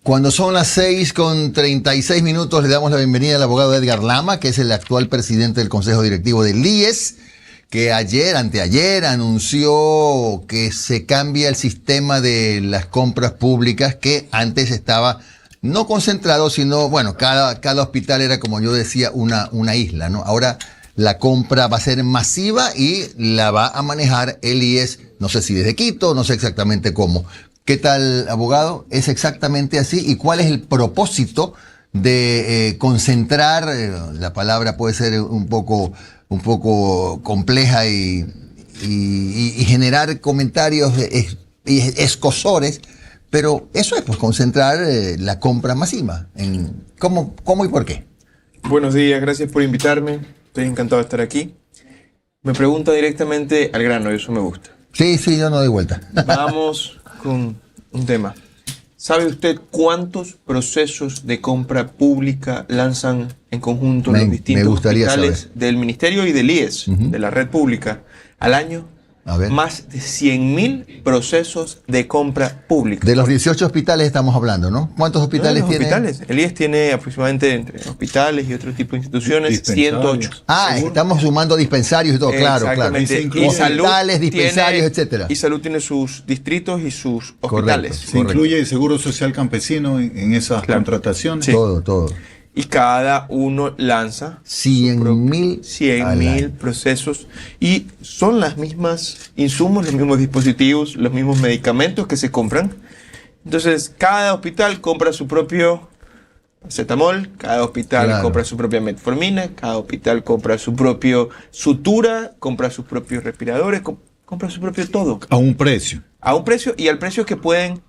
Cuando son las 6:36, le damos la bienvenida al abogado Edgar Lama, que es el actual presidente del Consejo Directivo del IES, que anteayer, anunció que se cambia el sistema de las compras públicas, que antes estaba no concentrado, sino, bueno, cada hospital era, como yo decía, una isla, ¿no? Ahora la compra va a ser masiva y la va a manejar el IES, no sé si desde Quito, no sé exactamente cómo. ¿Qué tal, abogado? ¿Es exactamente así? ¿Y cuál es el propósito de concentrar? La palabra puede ser un poco compleja y generar comentarios escosores, pero eso es, pues, concentrar la compra masiva. ¿Cómo y por qué? Buenos días, gracias por invitarme. Estoy encantado de estar aquí. Me pregunta directamente al grano y eso me gusta. Sí, yo no doy vuelta. Vamos con un tema. ¿Sabe usted cuántos procesos de compra pública lanzan en conjunto los distintos hospitales del Ministerio y del IES, de la red pública, al año? A ver. Más de 100.000 procesos de compra pública. De los 18 hospitales estamos hablando, ¿no? ¿Cuántos hospitales tiene? Hospitales. El IES tiene aproximadamente, entre hospitales y otro tipo de instituciones, 108. Estamos sumando dispensarios y todo, claro. Exactamente. Y hospitales, dispensarios, etcétera. Y salud tiene sus distritos y sus hospitales. Se incluye el Seguro Social Campesino en esas contrataciones. Sí. Todo. Y cada uno lanza 100.000 procesos y son las mismas insumos, los mismos dispositivos, los mismos medicamentos que se compran. Entonces, cada hospital compra su propio acetamol, cada hospital compra su propia metformina, cada hospital compra su propio sutura, compra sus propios respiradores, compra su propio todo. A un precio. A un precio y al precio que pueden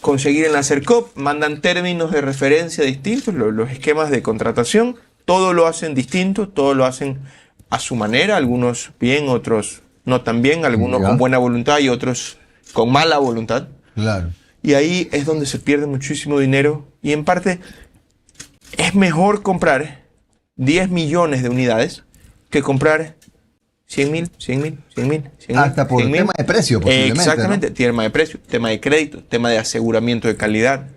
conseguir en la CERCOP, mandan términos de referencia distintos, los esquemas de contratación, todo lo hacen distinto, todo lo hacen a su manera, algunos bien, otros no tan bien, algunos con buena voluntad y otros con mala voluntad. Claro. Y ahí es donde se pierde muchísimo dinero y en parte es mejor comprar 10 millones de unidades que comprar 100.000. Hasta por tema de precio, posiblemente. Exactamente, ¿no? Tema de precio, tema de crédito, tema de aseguramiento de calidad.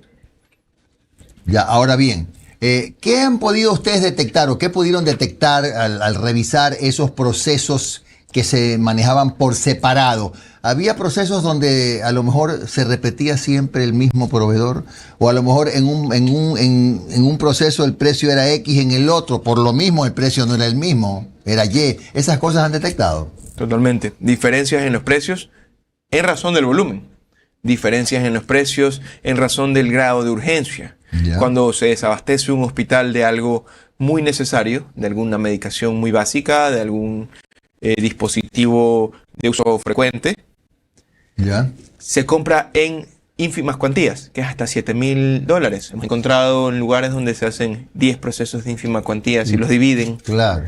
Ya, ahora bien, ¿qué han podido ustedes detectar o qué pudieron detectar al revisar esos procesos que se manejaban por separado? ¿Había procesos donde a lo mejor se repetía siempre el mismo proveedor? ¿O a lo mejor en un proceso el precio era X, en el otro por lo mismo el precio no era el mismo, era Y? ¿Esas cosas han detectado? Totalmente. Diferencias en los precios en razón del volumen. Diferencias en los precios en razón del grado de urgencia. Ya. Cuando se desabastece un hospital de algo muy necesario, de alguna medicación muy básica, de algún dispositivo de uso frecuente, ¿Ya? se compra en ínfimas cuantías, que es hasta $7.000. Hemos encontrado en lugares donde se hacen 10 procesos de ínfima cuantía y los dividen. Claro.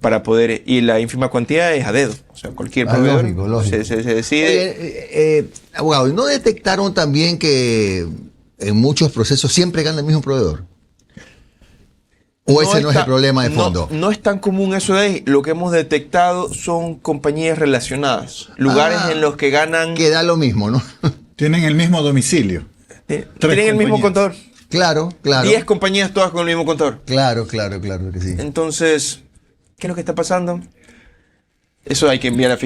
Para poder, y la ínfima cuantía es a dedo, o sea, cualquier proveedor lógico. Se decide. Oye, abogado, ¿no detectaron también que en muchos procesos siempre gana el mismo proveedor? ¿O ese no es el problema de fondo? No es tan común eso de ahí. Lo que hemos detectado son compañías relacionadas, lugares en los que ganan... Que da lo mismo, ¿no? Tienen el mismo domicilio. Tienen el mismo contador. Claro. 10 compañías todas con el mismo contador. Claro que sí. Entonces, ¿qué es lo que está pasando? Eso hay que enviar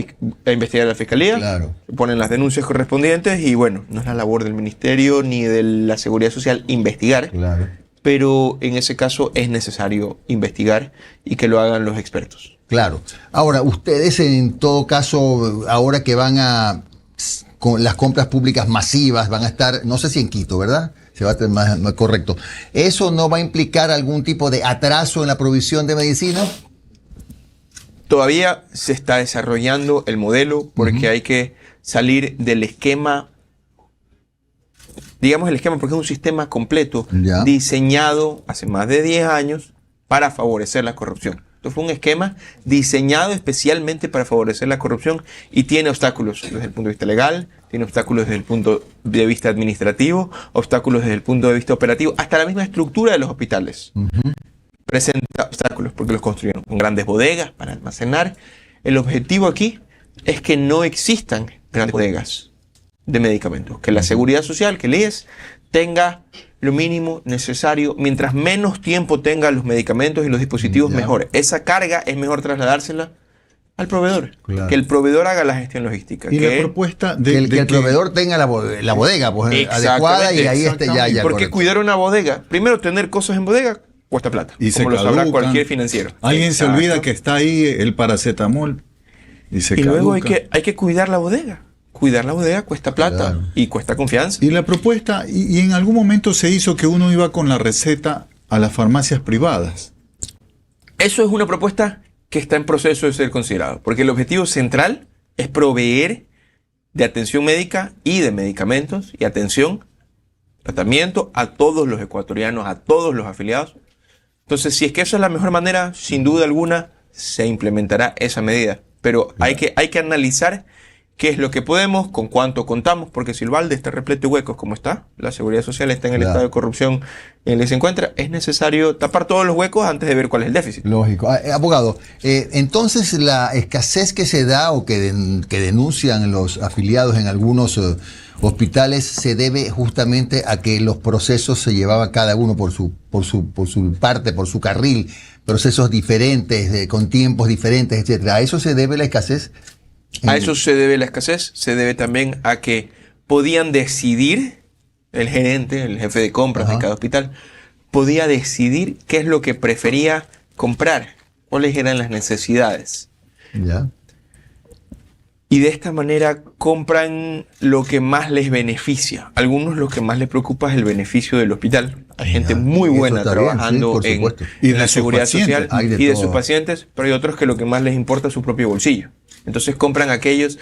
a investigar a la Fiscalía. Claro. Se ponen las denuncias correspondientes y bueno, no es la labor del Ministerio ni de la Seguridad Social investigar. Claro. Pero en ese caso es necesario investigar y que lo hagan los expertos. Claro. Ahora, ustedes en todo caso, ahora que van con las compras públicas masivas, van a estar, no sé si en Quito, ¿verdad? Se va a tener más correcto. ¿Eso no va a implicar algún tipo de atraso en la provisión de medicina? Todavía se está desarrollando el modelo porque hay que salir del esquema, digamos el esquema porque es un sistema completo diseñado hace más de 10 años para favorecer la corrupción. Esto fue un esquema diseñado especialmente para favorecer la corrupción y tiene obstáculos desde el punto de vista legal, tiene obstáculos desde el punto de vista administrativo, obstáculos desde el punto de vista operativo, hasta la misma estructura de los hospitales. Presenta obstáculos porque los construyeron con grandes bodegas para almacenar. El objetivo aquí es que no existan grandes bodegas de medicamentos, que la Seguridad Social, que el IES, tenga lo mínimo necesario. Mientras menos tiempo tenga los medicamentos y los dispositivos, mejor. Esa carga es mejor trasladársela al proveedor. Claro. Que el proveedor haga la gestión logística. Y la propuesta de que el proveedor tenga la bodega pues, adecuada y ahí esté ya. Porque correcto. Cuidar una bodega, primero tener cosas en bodega cuesta plata. Y como lo sabrá cualquier financiero. Alguien se olvida que está ahí el paracetamol y luego hay que cuidar la bodega. Cuidar la bodega cuesta plata y cuesta confianza. Y la propuesta, y en algún momento se hizo que uno iba con la receta a las farmacias privadas. Eso es una propuesta que está en proceso de ser considerado, porque el objetivo central es proveer de atención médica y de medicamentos y tratamiento a todos los ecuatorianos, a todos los afiliados. Entonces, si es que esa es la mejor manera, sin duda alguna, se implementará esa medida. Pero hay que analizar qué es lo que podemos, con cuánto contamos, porque si el balde está repleto de huecos como está, la seguridad social está en el estado de corrupción en el que se encuentra, es necesario tapar todos los huecos antes de ver cuál es el déficit. Lógico. Abogado, entonces la escasez que se da o que denuncian los afiliados en algunos hospitales se debe justamente a que los procesos se llevaban cada uno por su parte, por su carril, procesos diferentes, con tiempos diferentes, etcétera. ¿A eso se debe la escasez? A eso se debe la escasez, se debe también a que podían decidir, el gerente, el jefe de compras de cada hospital, podía decidir qué es lo que prefería comprar, cuáles eran las necesidades. Ya. Y de esta manera compran lo que más les beneficia. Algunos lo que más les preocupa es el beneficio del hospital. Hay gente muy buena trabajando en la seguridad social y de sus pacientes, pero hay otros que lo que más les importa es su propio bolsillo. Entonces compran aquellos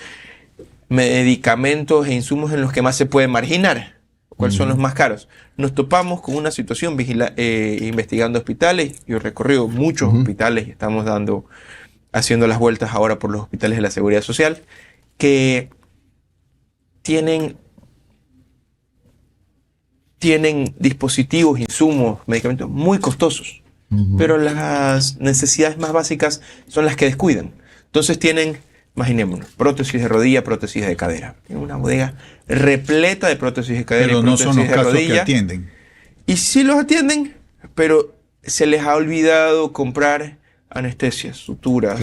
medicamentos e insumos en los que más se puede marginar. ¿Cuáles son los más caros? Nos topamos con una situación investigando hospitales. Yo he recorrido muchos hospitales y estamos haciendo las vueltas ahora por los hospitales de la seguridad social que tienen dispositivos, insumos, medicamentos muy costosos, pero las necesidades más básicas son las que descuidan. Entonces tienen, imaginémonos, prótesis de rodilla, prótesis de cadera. Tienen una bodega repleta de prótesis de cadera pero y prótesis no son los de casos rodilla. que atienden. Y sí los atienden, pero se les ha olvidado comprar anestesias, suturas,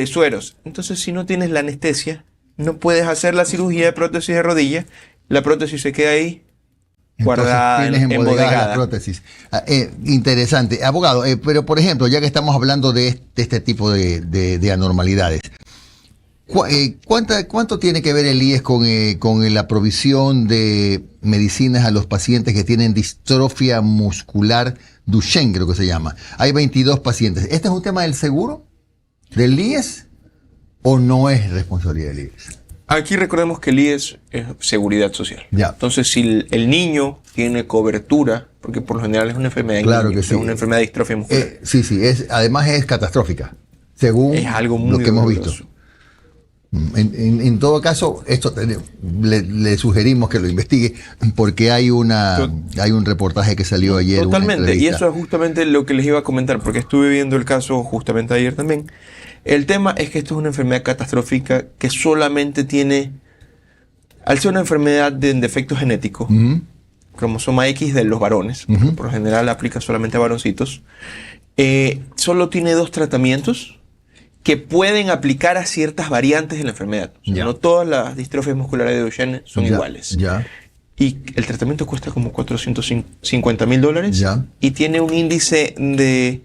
sueros. Entonces, si no tienes la anestesia, no puedes hacer la cirugía de prótesis de rodilla. La prótesis se queda ahí guardada, embodegada. La prótesis. Interesante. Abogado, pero por ejemplo, ya que estamos hablando de este tipo de anormalidades, ¿cuánto tiene que ver el IES con la provisión de medicinas a los pacientes que tienen distrofia muscular Duchenne, creo que se llama? Hay 22 pacientes. ¿Este es un tema del seguro? ¿Del IES? ¿O no es responsabilidad del IES? Aquí recordemos que el IES es seguridad social. Ya. Entonces, si el niño tiene cobertura, porque por lo general es una enfermedad es una enfermedad de distrofia muscular. Además es catastrófica, según es algo muy lo que hemos visto. En todo caso, esto le sugerimos que lo investigue porque hay un reportaje que salió ayer. Totalmente, y eso es justamente lo que les iba a comentar, porque estuve viendo el caso justamente ayer también. El tema es que esto es una enfermedad catastrófica que solamente tiene, al ser una enfermedad de defecto genético, cromosoma X de los varones, por lo general aplica solamente a varoncitos, solo tiene 2 tratamientos que pueden aplicar a ciertas variantes de la enfermedad. O sea, no todas las distrofias musculares de Duchenne son iguales. Y el tratamiento cuesta como $450,000 y tiene un índice de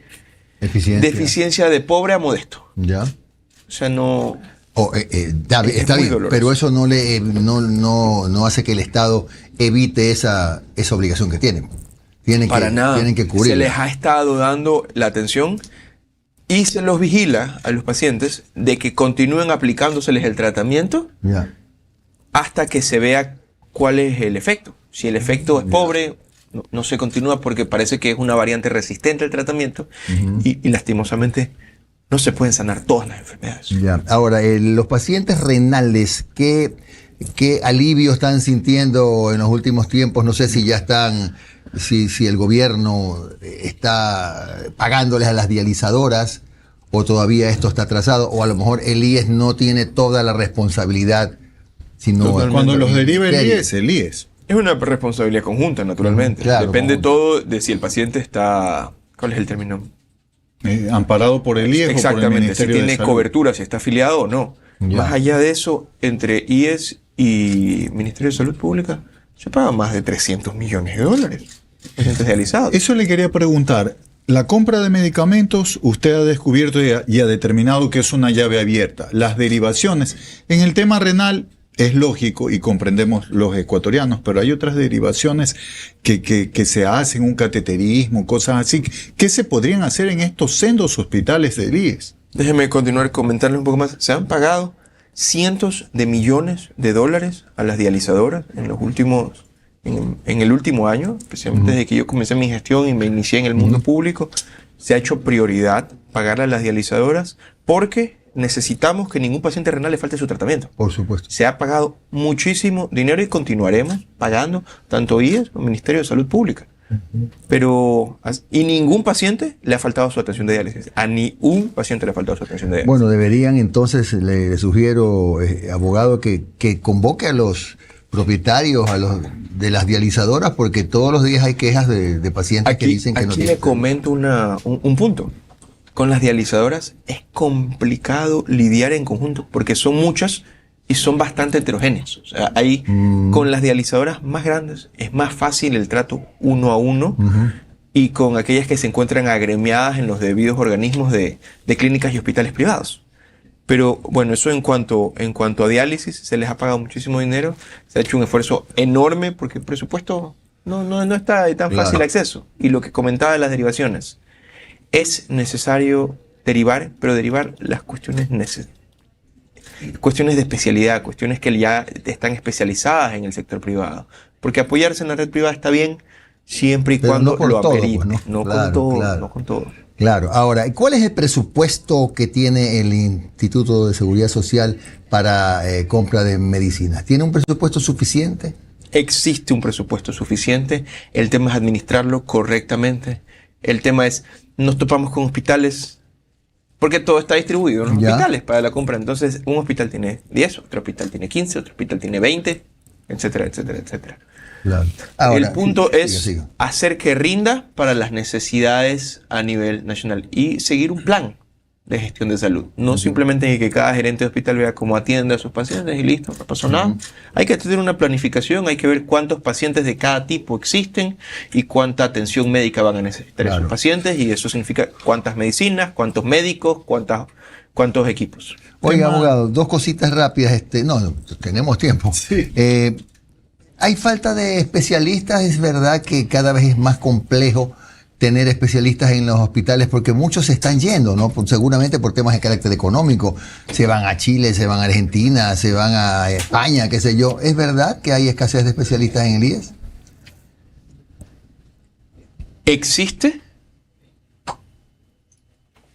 eficiencia de pobre a modesto. O sea, no... está bien, doloroso. Pero eso no hace que el Estado evite esa obligación que tienen. Para nada. Tienen que cubrirla. Se les ha estado dando la atención y se los vigila a los pacientes de que continúen aplicándoseles el tratamiento hasta que se vea cuál es el efecto. Si el efecto es pobre, no se continúa porque parece que es una variante resistente al tratamiento y lastimosamente no se pueden sanar todas las enfermedades. Ahora, los pacientes renales, ¿qué alivio están sintiendo en los últimos tiempos? No sé si ya están... Si el gobierno está pagándoles a las dializadoras o todavía esto está atrasado, o a lo mejor el IES no tiene toda la responsabilidad, sino cuando los deriva el IES. Es una responsabilidad conjunta, naturalmente. Claro, Depende todo de si el paciente está... ¿Cuál es el término? Amparado por el IES o por el Exactamente, si Ministerio de tiene Salud. cobertura, si está afiliado o no. Ya. Más allá de eso, entre IES y Ministerio de Salud Pública, se pagan más de $300 millones pacientes dializados. Eso le quería preguntar. La compra de medicamentos, usted ha descubierto y ha determinado que es una llave abierta. Las derivaciones, en el tema renal es lógico y comprendemos los ecuatorianos, pero hay otras derivaciones que se hacen, un cateterismo, cosas así. ¿Qué se podrían hacer en estos sendos hospitales del IES? Déjeme continuar comentarle un poco más. Se han pagado cientos de millones de dólares a las dializadoras en los últimos... En el último año, especialmente desde que yo comencé mi gestión y me inicié en el mundo público, se ha hecho prioridad pagarle a las dializadoras porque necesitamos que ningún paciente renal le falte su tratamiento. Por supuesto. Se ha pagado muchísimo dinero y continuaremos pagando tanto IES como Ministerio de Salud Pública. Y ningún paciente le ha faltado su atención de diálisis. A ni un paciente le ha faltado su atención de diálisis. Bueno, deberían entonces, le sugiero, abogado, que convoque a los propietarios de las dializadoras, porque todos los días hay quejas de pacientes que dicen que no tienen. Aquí le comento un punto. Con las dializadoras es complicado lidiar en conjunto, porque son muchas y son bastante heterogéneas. O sea, con las dializadoras más grandes es más fácil el trato uno a uno, y con aquellas que se encuentran agremiadas en los debidos organismos de clínicas y hospitales privados. Pero bueno, eso en cuanto a diálisis, se les ha pagado muchísimo dinero, se ha hecho un esfuerzo enorme porque el presupuesto no está de tan fácil acceso. Y lo que comentaba de las derivaciones, es necesario derivar, pero derivar las cuestiones de especialidad, cuestiones que ya están especializadas en el sector privado. Porque apoyarse en la red privada está bien siempre y pero cuando no lo todo, amerite. pues, no con todo. Claro. Ahora, ¿cuál es el presupuesto que tiene el Instituto de Seguridad Social para compra de medicinas? ¿Tiene un presupuesto suficiente? Existe un presupuesto suficiente. El tema es administrarlo correctamente. El tema es, nos topamos con hospitales, porque todo está distribuido en los hospitales para la compra. Entonces, un hospital tiene 10, otro hospital tiene 15, otro hospital tiene 20, etcétera, etcétera, etcétera. Claro. Ahora, el punto es hacer que rinda para las necesidades a nivel nacional y seguir un plan de gestión de salud. No simplemente que cada gerente de hospital vea cómo atiende a sus pacientes y listo, no pasó nada. Hay que tener una planificación, hay que ver cuántos pacientes de cada tipo existen y cuánta atención médica van a necesitar esos pacientes, y eso significa cuántas medicinas, cuántos médicos, cuántos equipos. Oiga, abogado, dos cositas rápidas. No, tenemos tiempo. Sí. Hay falta de especialistas, es verdad que cada vez es más complejo tener especialistas en los hospitales porque muchos se están yendo, ¿no? Seguramente por temas de carácter económico. Se van a Chile, se van a Argentina, se van a España, qué sé yo. ¿Es verdad que hay escasez de especialistas en el IES? Existe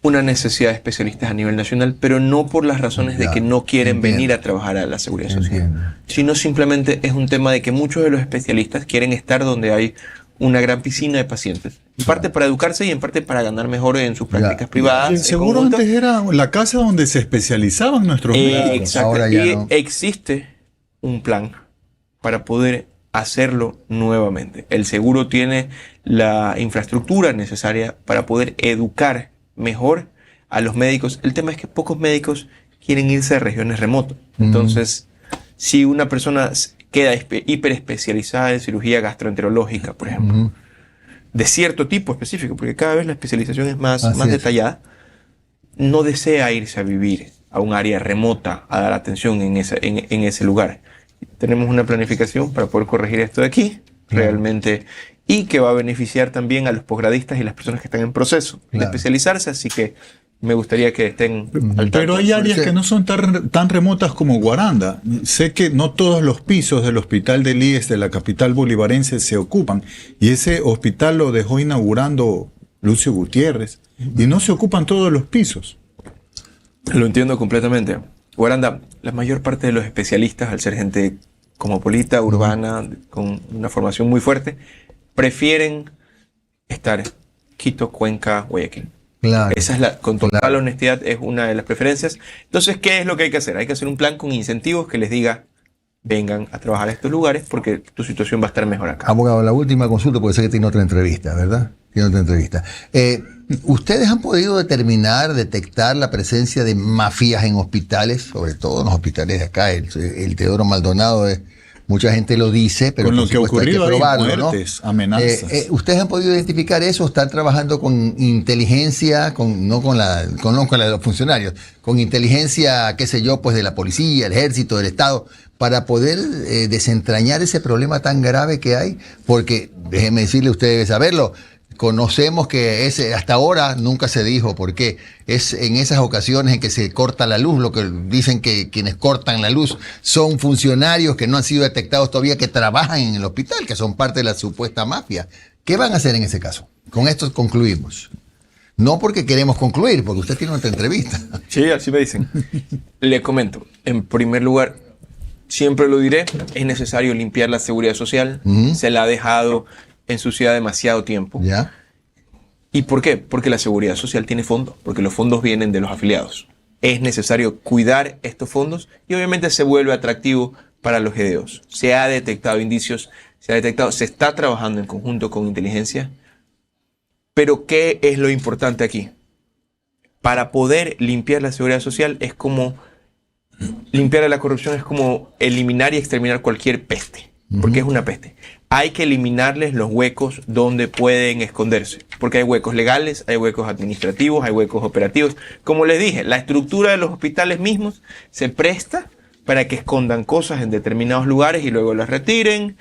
una necesidad de especialistas a nivel nacional, pero no por las razones de que no quieren venir a trabajar a la seguridad social, sino simplemente es un tema de que muchos de los especialistas quieren estar donde hay una gran piscina de pacientes, en parte para educarse y en parte para ganar mejor en sus prácticas privadas. El seguro antes era la casa donde se especializaban nuestros médicos. Exacto. Ahora ya no. Existe un plan para poder hacerlo nuevamente. El seguro tiene la infraestructura necesaria para poder educar mejor a los médicos. El tema es que pocos médicos quieren irse a regiones remotas. Entonces, si una persona queda hiperespecializada en cirugía gastroenterológica, por ejemplo, de cierto tipo específico, porque cada vez la especialización es más detallada, no desea irse a vivir a un área remota a dar atención en ese lugar. Tenemos una planificación para poder corregir esto de aquí, realmente, y que va a beneficiar también a los posgradistas y las personas que están en proceso de especializarse, así que me gustaría que estén al tanto. Pero hay áreas que no son tan remotas como Guaranda. Sé que no todos los pisos del hospital del IES de la capital bolivarense se ocupan, y ese hospital lo dejó inaugurando Lucio Gutiérrez, y no se ocupan todos los pisos. Lo entiendo completamente. Guaranda, la mayor parte de los especialistas, al ser gente cosmopolita, urbana, con una formación muy fuerte, prefieren estar Quito, Cuenca, Guayaquil. Claro. Esa es con total honestidad, es una de las preferencias. Entonces, ¿qué es lo que hay que hacer? Hay que hacer un plan con incentivos que les diga, vengan a trabajar a estos lugares porque tu situación va a estar mejor acá. Abogado, la última consulta, porque sé que tiene otra entrevista, ¿verdad? Tiene otra entrevista. ¿Ustedes han podido detectar la presencia de mafias en hospitales, sobre todo en los hospitales de acá? El Teodoro Maldonado, mucha gente lo dice, pero con lo que ha ocurrido hay que probarlo, hay muertes, ¿no? Amenazas. ¿Ustedes han podido identificar eso? ¿Están trabajando con inteligencia, no con la de los funcionarios, con inteligencia, qué sé yo, pues de la policía, el ejército, del Estado, para poder desentrañar ese problema tan grave que hay? Porque, déjenme decirle, usted debe saberlo, conocemos que hasta ahora nunca se dijo por qué. Es en esas ocasiones en que se corta la luz, lo que dicen que quienes cortan la luz son funcionarios que no han sido detectados todavía, que trabajan en el hospital, que son parte de la supuesta mafia. ¿Qué van a hacer en ese caso? Con esto concluimos. No porque queremos concluir, porque usted tiene otra entrevista. Sí, así me dicen. Le comento, en primer lugar, siempre lo diré, es necesario limpiar la seguridad social. Se la ha dejado ensuciada demasiado tiempo. ¿Ya? ¿Y por qué? Porque la seguridad social tiene fondos, porque los fondos vienen de los afiliados. Es necesario cuidar estos fondos y obviamente se vuelve atractivo para los GDOs. Se ha detectado indicios, se está trabajando en conjunto con inteligencia. Pero ¿qué es lo importante aquí? Para poder limpiar la seguridad social es como limpiar la corrupción, es como eliminar y exterminar cualquier peste, porque es una peste. Hay que eliminarles los huecos donde pueden esconderse, porque hay huecos legales, hay huecos administrativos, hay huecos operativos. Como les dije, la estructura de los hospitales mismos se presta para que escondan cosas en determinados lugares y luego las retiren.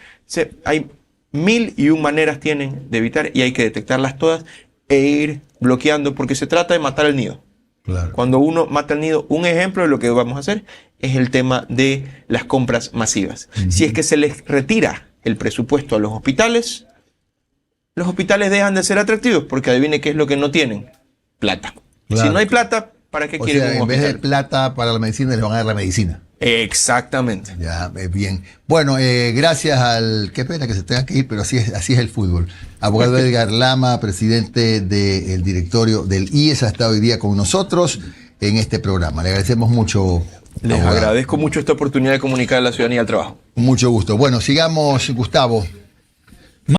Hay 1001 maneras tienen de evitar y hay que detectarlas todas e ir bloqueando, porque se trata de matar el nido. Claro. Cuando uno mata el nido, un ejemplo de lo que vamos a hacer es el tema de las compras masivas. Si es que se les retira el presupuesto a los hospitales dejan de ser atractivos, porque adivine qué es lo que no tienen: plata. Claro. Si no hay plata, ¿para qué quieren un hospital? En vez de plata para la medicina, les van a dar la medicina. Exactamente. Ya, bien. Bueno, gracias qué pena que se tenga que ir, pero así es el fútbol. Abogado Edgar Lama, presidente del directorio del IES, ha estado hoy día con nosotros en este programa. Le agradecemos mucho. Les agradezco mucho esta oportunidad de comunicar a la ciudadanía el trabajo. Mucho gusto. Bueno, sigamos, Gustavo.